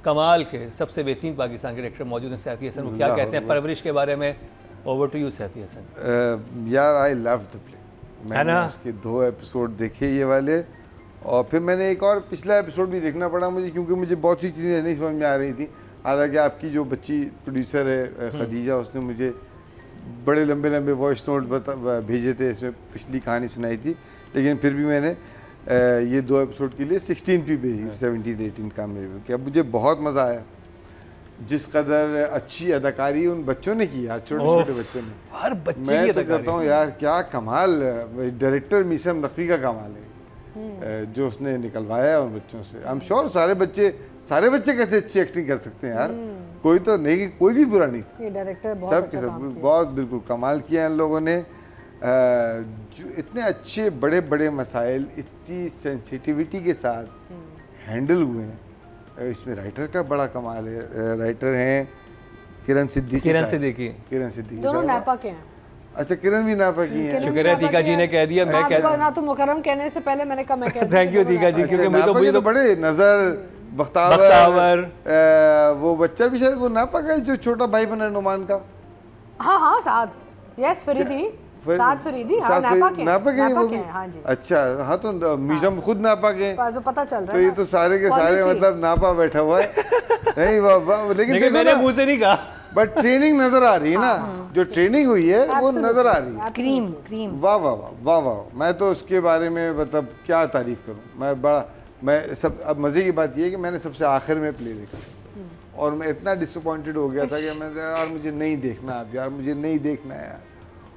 कमाल के सबसे बेहतरीन पाकिस्तान के डायरेक्टर मौजूद हैं सैफी हसन, वो क्या कहते हैं परवरिश के बारे में? Over to you Saifi Hasan. यार आई लव द प्ले, मैंने उसके 2 एपिसोड देखे ये वाले, और फिर मैंने एक और पिछला एपिसोड भी देखना पड़ा मुझे, क्योंकि मुझे बहुत सी चीज़ें नहीं समझ में आ रही थी। हालांकि आपकी जो बच्ची प्रोड्यूसर है खदीजा, उसने मुझे बड़े लंबे लंबे वॉइस नोट भेजे थे, इसमें पिछली कहानी सुनाई थी, लेकिन फिर भी मैंने ये 2 एपिसोड के लिए 16 भी भेजी, 17-18 का मैंने रिव्यू किया। मुझे बहुत मज़ा आया, जिस कदर अच्छी अदाकारी उन बच्चों ने की यार, छोटे छोटे बच्चों ने, हर बच्चे मैं की तो कहता हूँ यार क्या कमाल, डायरेक्टर मीसम नकवी का कमाल है जो उसने निकलवाया उन बच्चों से। आई एम श्योर सारे बच्चे कैसे अच्छी एक्टिंग कर सकते हैं यार, कोई तो नहीं, कोई भी बुरा नहीं, डायरेक्टर सब के सब बहुत बिल्कुल कमाल किया इन लोगों ने। जो इतने अच्छे बड़े बड़े मसाइल इतनी सेंसिटिविटी के साथ हैंडल हुए हैं, इसमें राइटर का बड़ा कमाल है। राइटर हैं किरण सिद्दीकी दोनों नापा के हैं। अच्छा, किरण भी नापा की हैं। शुक्र है तीका जी ने कह दिया, मैं कह ना तो मुकरम कहने से पहले मैंने कहा मैं कह थैंक यू तीका जी, क्योंकि मुझे तो बड़े नजर बख्तावर वो बच्चा भी शायद वो नापा का जो छोटा भाई बना नुमान का। हाँ साद, यस फरीदी, साद फरीदी, हाँ नापा के वो भी। हाँ जी। अच्छा, हाँ तो मीसम खुद नापा के, तो पता चल रहा है। तो ये तो सारे के सारे मतलब नापा बैठा हुआ है। नहीं वाह, लेकिन मैंने मुंह से नहीं कहा, बट ट्रेनिंग नजर आ रही है ना, जो ट्रेनिंग हुई है वो नजर आ रही है। क्रीम वाह वाह वाह वाह, मैं तो उसके बारे में मतलब क्या तारीफ करूँ। मैं सब, अब मज़े की बात ये है कि मैंने सबसे आखिर में प्ले देखा और मैं इतना डिसअपॉइंटेड हो गया था कि मैं यार मुझे नहीं देखना, अब यार मुझे नहीं देखना है यार।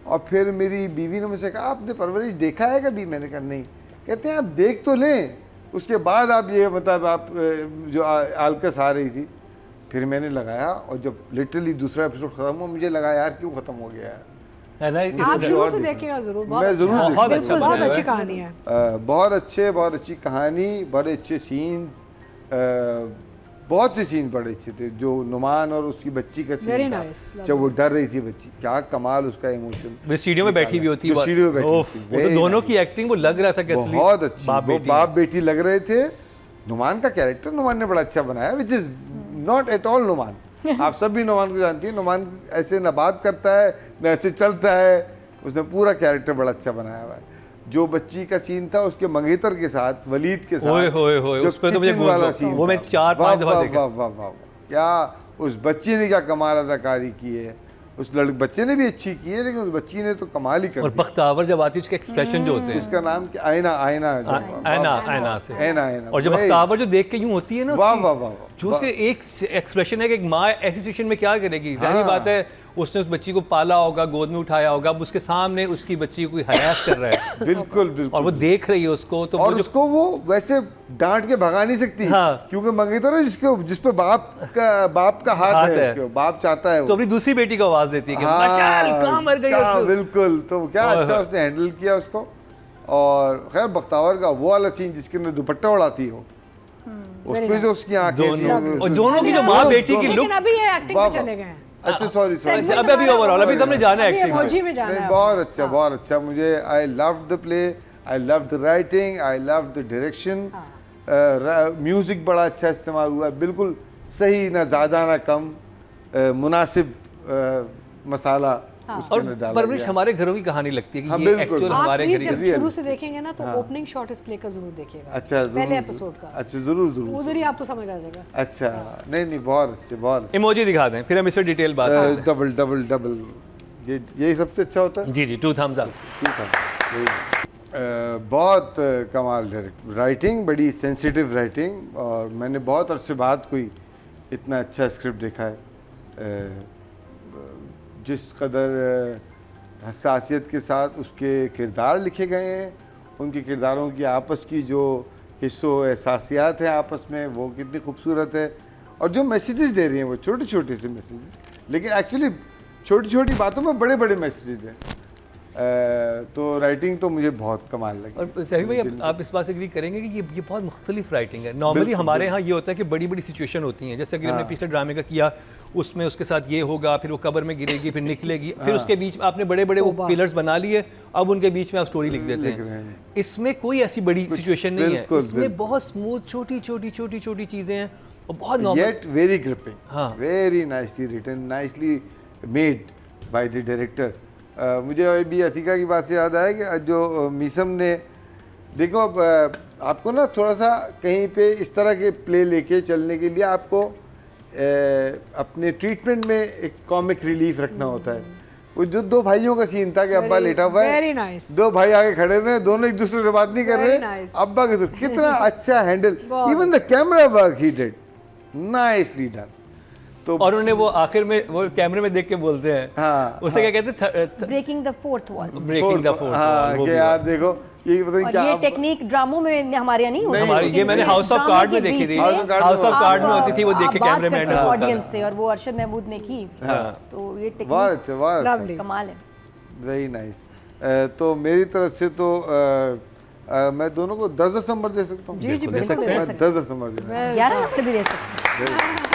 और फिर मेरी बीवी ने मुझसे कहा आपने परवरिश देखा है कभी? मैंने कहा नहीं। कहते हैं आप देख तो लें, उसके बाद आप ये मतलब आप जो आलकस आ रही थी, फिर मैंने लगाया और जब लिटरली दूसरा एपिसोड खत्म हुआ मुझे लगा यार क्यों खत्म हो गया है ना। आप शुरू से देखिएगा जरूर, मैं जरूर बहुत अच्छी कहानी है, बहुत अच्छी कहानी, बड़े अच्छे सीन्स, बहुत से सीन बड़े अच्छे थे। जो नुमान और उसकी बच्ची का सीन था, जब वो डर रही थी बच्ची, क्या कमाल उसका इमोशन, स्टूडियो में बैठी हुई होती है, स्टूडियो में बैठी थी, तो दोनों की एक्टिंग वो लग रहा था कि बहुत अच्छी, वो बाप बेटी लग रहे थे। नुमान का कैरेक्टर नुमान ने बड़ा अच्छा बनाया, which is not at all नुमान। आप सब भी नुमान को जानती है, नुमान ऐसे न बात करता है न ऐसे चलता है, उसने पूरा कैरेक्टर बड़ा अच्छा बनाया हुआ है। जो बच्ची का सीन था उसके मंगेतर के साथ, वलीद के साथ, जो किचन वाला सीन, वो मैं 4-5 दफा देखा। वाह, क्या उस बच्ची ने क्या कमाल अदाकारी की है, उस बच्चे ने भी अच्छी की है, लेकिन उस बच्ची ने तो कमाल ही कर और बख्तावर जब आती है उसके एक्सप्रेशन जो होते हैं, उसका नाम क्या, आयना से, और जब बख्तावर जो देख के यूं होती है ना, वाह, जो उसके एक एक्सप्रेशन है कि एक माँ ऐसी सिचुएशन में क्या करेगी। जाहिर बात है उसने उस बच्ची को पाला होगा, गोद में उठाया होगा, अब उसके सामने उसकी बच्ची को कोई हरास कर रहा है बिल्कुल और वो देख रही है उसको, तो और उसको वो वैसे डांट के भगा नहीं सकती, क्योंकि मंगेतर है जिस पे बाप का हाथ है, बाप चाहता है, तो अपनी दूसरी बेटी को आवाज देती है कि मशाल कहाँ मर गई। बिल्कुल, तो क्या अच्छा उसने हैंडल किया उसको। और खैर बख्तावर का वो वाला सीन जिसके अंदर दुपट्टा उड़ाती हो, उसमें जो उसकी आंखें, दोनों की जो माँ बेटी की लुक, अभी ये एक्टिंग पे चले गए। अच्छा सॉरी अभी ओवरऑल अभी हमने जाना है इमोजी में जाना है। बहुत अच्छा मुझे, I love the play, I love the writing, I love the direction, music बड़ा अच्छा इस्तेमाल हुआ है, बिल्कुल सही, ना ज़्यादा ना कम, मुनासिब मसाला और परवरिश हमारे घरों की कहानी लगती है कि ये एक्चुअल हमारे घर जब शुरू से देखेंगे ना तो ओपनिंग शॉट इस प्ले का जरूर देखिएगा। अच्छा, पहले एपिसोड का। अच्छा, जरूर उधर ही आपको समझ आ जाएगा। अच्छा, नहीं बहुत अच्छे, बहुत इमोजी दिखा दें फिर हम इस पर डिटेल बात करते हैं। डबल ये सबसे अच्छा होता है। जी 2 thumbs up। बहुत कमाल राइटिंग, बड़ी सेंसिटिव राइटिंग, और मैंने बहुत अरसे बाद कोई इतना अच्छा स्क्रिप्ट देखा है, जिस कदर हसासियत के साथ उसके किरदार लिखे गए हैं, उनके किरदारों की आपस की जो हिस्सों एहसासियात हैं आपस में, वो कितनी खूबसूरत है, और जो मैसेजेस दे रही हैं वो छोटे छोटे से मैसेजेस, लेकिन एक्चुअली छोटी छोटी बातों में बड़े बड़े मैसेजेस हैं। तो राइटिंग तो मुझे बहुत कमाल लगी। और सही भाई आप इस बात से एग्री करेंगे कि ये बहुत मुख्तलिफ राइटिंग है। नॉर्मली हमारे यहाँ ये होता है कि बड़ी बड़ी सिचुएशन होती हैं, जैसे अगर हमने पिछले ड्रामे का किया, उसमें उसके साथ ये होगा, फिर वो कब्र में गिरेगी, फिर निकलेगी, फिर उसके बीच में आपने बड़े बड़े वो पिलर्स बना लिए, अब उनके बीच में आप स्टोरी लिख देते हैं। इसमें कोई ऐसी बड़ी सिचुएशन नहीं है, इसमें बहुत स्मूथ छोटी छोटी चीज़ें हैं और बहुत नॉर्मल, येट वेरी ग्रिपिंग, हाँ। Very nicely written, nicely made by the director. मुझे अभी अतिका की बात से याद आया कि जो मीसम ने, देखो आपको ना थोड़ा सा कहीं पे इस तरह के प्ले लेके चलने के लिए आपको अपने ट्रीटमेंट में एक कॉमिक रिलीफ रखना होता है। वो जो दो भाइयों का सीन था कि अब्बा लेटा हुआ है, very nice. दो भाई आगे खड़े हुए हैं, दोनों एक दूसरे से बात नहीं कर Very रहे, nice. अब्बा के साथ कितना अच्छा handle, even the camera work he did nicely done. तो और उन्होंने वो आखिर में वो कैमरे में देख के बोलते हैं, हाँ, उसे क्या कहते हैं, breaking the fourth wall. Breaking the fourth, हाँ कि यार देखो ये पता नहीं और क्या ये टेक्निक ड्रामों में हमारे यहाँ नहीं होती, हमारी, ये लेकिन मैंने इसमें हाउस ऑफ ड्रामे कार्ड के में देखी बीच थी, में हाउस ऑफ कार्ड में होती थी, वो देख के आप कैमरे बात मैन करते हो ऑडियंस से, और वो अरशद महमूद ने की, तो ये टेक्निक बहुत अच्छा, बहुत अच्छा, Lovely. कमाल है। Very nice. तो मेरी तरफ से तो मैं दोनों को 10-10 नंबर दे सकता हूँ। जी जी दे बिल्कुल सकते दे हैं। मैं 10-10 नंबर देना। 11 नंबर भी दे सकते हैं।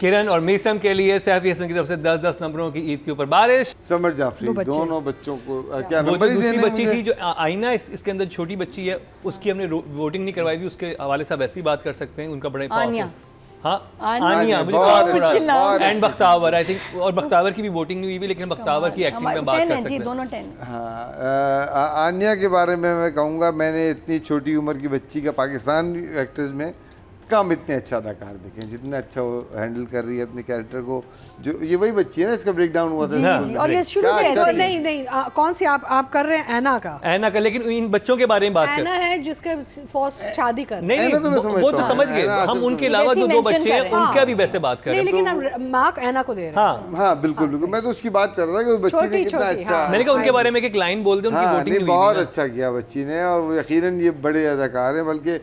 किरण और मीसम के लिए सैफी हसन की तरफ से 10-10 नंबरों की ईद के ऊपर बारिश। समर जाफरी, दो बच्चे। दोनों बच्चों को क्या वो नंबर जो ही दूसरी देने बच्ची मुझे? थी जो आईना इसके अंदर छोटी बच्ची है, उसकी हमने वोटिंग नहीं करवाई थी, उसके हवाले से आप ऐसी बात कर सकते हैं, उनका बड़ा आनिया। हाँ आनिया, आनिया, मुझे बहुत बहुत मुश्किल नाम थोड़ा है। एंड बख्तावर, आई थिंक, और बख्तावर की भी वोटिंग नहीं हुई, लेकिन बख्तावर की एक्टिंग में बात 10 कर है सकते जी, हैं। दोनों 10। हाँ, आन्या के बारे में मैं कहूँगा, मैंने इतनी छोटी उम्र की बच्ची का पाकिस्तान एक्टर्स में कम इतने अच्छा अदाकार देखे हैं, जितना अच्छा वो हैंडल कर रही है अपने कैरेक्टर को। जो ये वही बच्ची है ना, इसका ब्रेक डाउन हुआ था जी, स्कूल जी, में। और ये शुरू क्या से अच्छा ऐसे सीन। नहीं नहीं कौन सी आप कर रहे हैं ऐना का? ऐना का, लेकिन इन बच्चों के बारे में बात कर, ऐना है जिसके फर्स्ट शादी कर नहीं ऐना तो मैं नहीं, वो तो समझता समझ हूँ, गए ऐना हम, आसिफ उनके तो- अलावा जो वैसे दो mention बच्चे हैं कर रहे हैं। उनका भी वैसे बात कर नहीं, रहे हैं। लेकिन हम मार्क ऐना को दे रहे हैं। हाँ, हाँ बिल्कुल बिल्कुल, मैं तो उसकी बात कर रहा था कि उस बच्ची ने छोटी- कितना छोटी, अच्छा, हाँ। मैंने कहा उनके बारे में एक लाइन बोल दे, उनकी हाँ वोटिंग नहीं, नहीं हुई बहुत थी अच्छा किया बच्ची ने, और वो यकीनन ये बड़े अदाकार हैं, बल्कि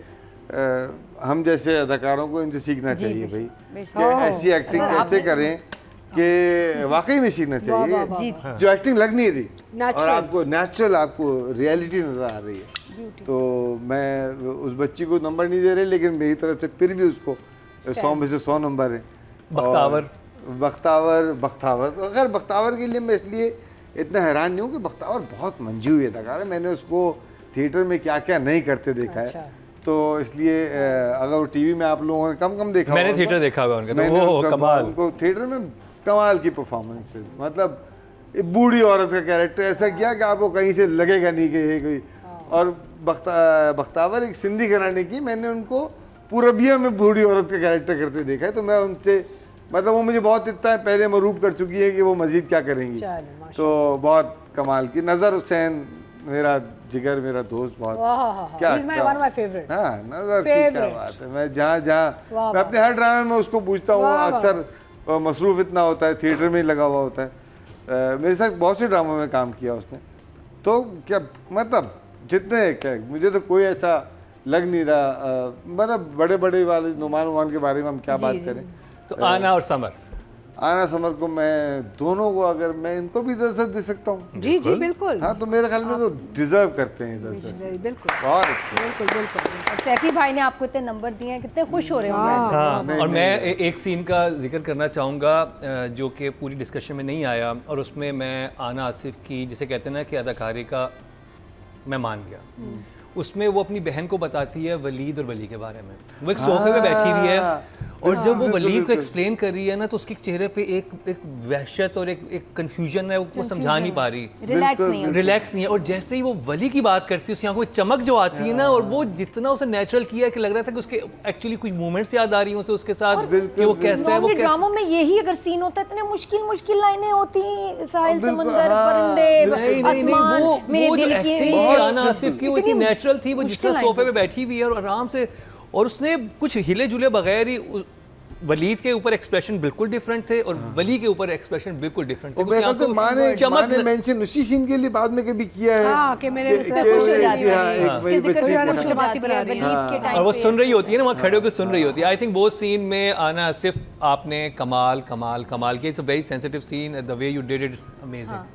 हम जैसे अदाकारों को इनसे सीखना चाहिए भाई, कि ऐसी एक्टिंग कैसे करें कि वाकई में सीखना चाहिए। जी, जो एक्टिंग लग नहीं रही और Natural. आपको नेचुरल, आपको रियलिटी नज़र आ रही है, तो मैं उस बच्ची को नंबर नहीं दे रहे, लेकिन मेरी तरफ से फिर भी उसको 100 में से 100 नंबर है। बख्तावर। बख्तावर अगर बख्तावर के लिए मैं इसलिए इतना हैरान नहीं हूँ कि बख्तावर बहुत मंजी हुई अदाकार है, मैंने उसको थिएटर में क्या क्या नहीं करते देखा अच्छा। है, तो इसलिए अगर वो टीवी में आप लोगों ने कम देखा मैंने होगा, थिएटर देखा हुआ उनका, तो मैंने वो उनका- कमाल। उनको थिएटर में कमाल की परफॉर्मेंसेस, मतलब एक बूढ़ी औरत का कैरेक्टर ऐसा किया कि आपको कहीं से लगेगा नहीं कि ये कोई, और बख्तावर एक सिंधी घराने की, मैंने उनको पूरबिया में बूढ़ी औरत का कैरेक्टर करते देखा है, तो मैं उनसे मतलब वो मुझे बहुत इतना पहले मरूब कर चुकी है कि वो मजीद क्या करेंगी, चलो, माशाल्लाह। तो बहुत कमाल की। नज़र हुसैन मेरा जिगर, मेरा दोस्त, बहुत He's one of my favorites. हाँ, नज़र की क्या Favorite. बात है, मैं जहाँ जहाँ वाह, मैं अपने हर ड्रामे में उसको पूछता हूँ, वाह, वाह। अक्सर मसरूफ़ इतना होता है, थिएटर में ही लगा हुआ होता है। मेरे साथ बहुत से ड्रामों में काम किया उसने, तो क्या मतलब जितने क्या, मुझे तो कोई ऐसा लग नहीं रहा, मतलब बड़े बड़े वाले नुमान के बारे में हम क्या बात करें। तो आना और समर, आना समर को मैं दोनों को, अगर मैं इनको भी 10 दे सकता हूँ, जी जी बिल्कुल। हाँ, तो मेरे ख्याल में तो डिजर्व करते हैं 10। जी, बिल्कुल बहुत अच्छे। बिल्कुल बिल्कुल। और सैफी भाई ने आपको इतने नंबर दिए हैं, कितने खुश हो रहे होंगे। हाँ, और मैं एक सीन का जिक्र करना चाहूँगा जो कि पूरी डिस्कशन में नहीं आया, और उसमें मैं आना आसिफ की, जिसे कहते हैं ना कि अदाकारी का मैं मान गया, उसमें वो अपनी बहन को बताती है वलीद और वली के बारे में, वो एक सोफे पे बैठी हुई है, और जब वो वलीद को एक्सप्लेन कर रही है ना, तो उसके चेहरे पे एक वहशत और एक कंफ्यूजन है, वो समझा नहीं पा रही, रिलैक्स नहीं है। रिलैक्स नहीं है, और जैसे ही वो वली की बात करती है, उसकी आंखों में चमक जो आती है ना, और वो जितना उसे नेचुरल किया कि लग रहा था कि उसके एक्चुअली कुछ मूवमेंट्स याद आ रही हैं उसे उसके साथ, कि वो कैसा है, वो नॉर्मली कैसा ड्रामों में यही अगर सीन होता है, इतने मुश्किल लाइनें होती, साहिल, बिल्कुल, समंदर, हाँ, परिंदे, नहीं, आसमान, मेरे वो जो दिल की एक्टिंग थी आना आसिफ की, वो इतनी इतनी नेचुरल थी, वो जिस मुश्किल तरह लाइन सोफे पे बैठी हुई है और आराम से, और उसने कुछ हिले जुले बगैर ही वलीद के ऊपर एक्सप्रेशन बिल्कुल डिफरेंट थे और वली के ऊपर एक्सप्रेशन बिल्कुल डिफरेंट थे। और मेरे तो माँ ने चमक मेंशन उसी सीन के लिए बाद में कभी किया है, हाँ, कि मेरे उसमें खुश हो जाती है, हाँ, एक उसके वही जिक्र बच्ची से को खुश हो चपाती जाती बना है, रही है। वलीद के टाइम और वो पे सुन रही होती है ना, वहाँ खड़े होकर सुन रही होती है। आई थिंक वो सीन में आना सिर्फ आपने कमाल किया, it's a very sensitive scene, the way you did it is amazing.